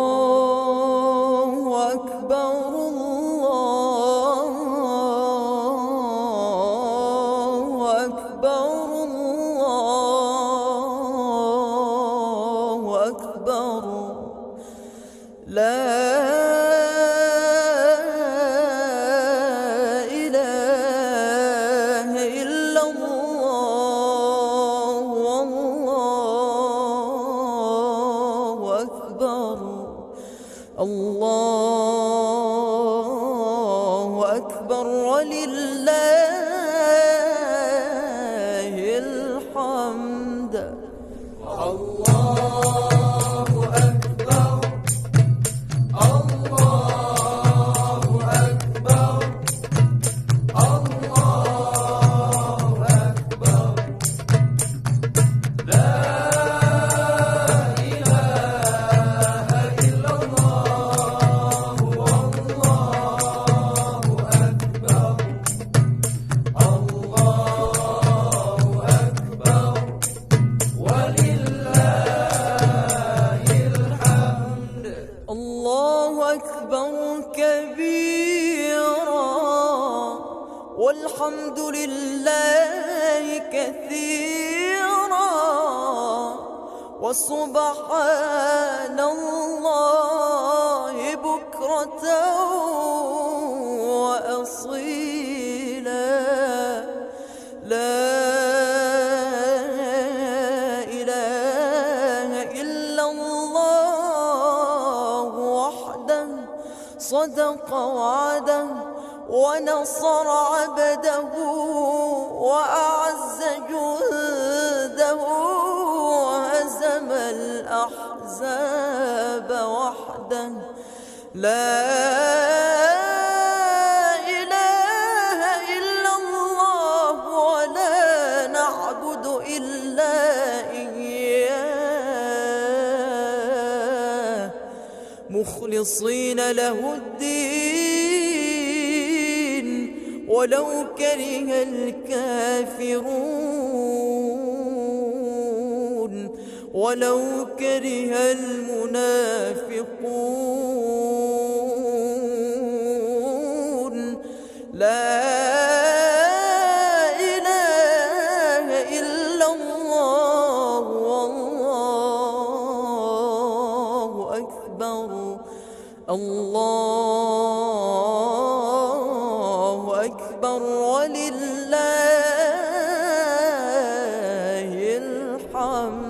الله أكبر الله أكبر الله أكبر لا إله إلا الله والله أكبر الله أكبر ولله الحمد. الله أكبر الله أكبر الله أكبر لا إله إلا الله والله أكبر الله أكبر ولله الحمد. الله أكبر كبيرا والحمد لله كثيرا وسبحان الله بكرة وأصيلا لا إله إلا الله وحده صدق وعده ونصر عبده وأعز جنده وهزم الأحزاب وحده لا إله إلا الله ولا نعبد إلا إياه مخلصين له الدين ولو كره الكافرون ولو كره المنافقون لا إله إلا الله والله أكبر الله أكبر ولله الحمد.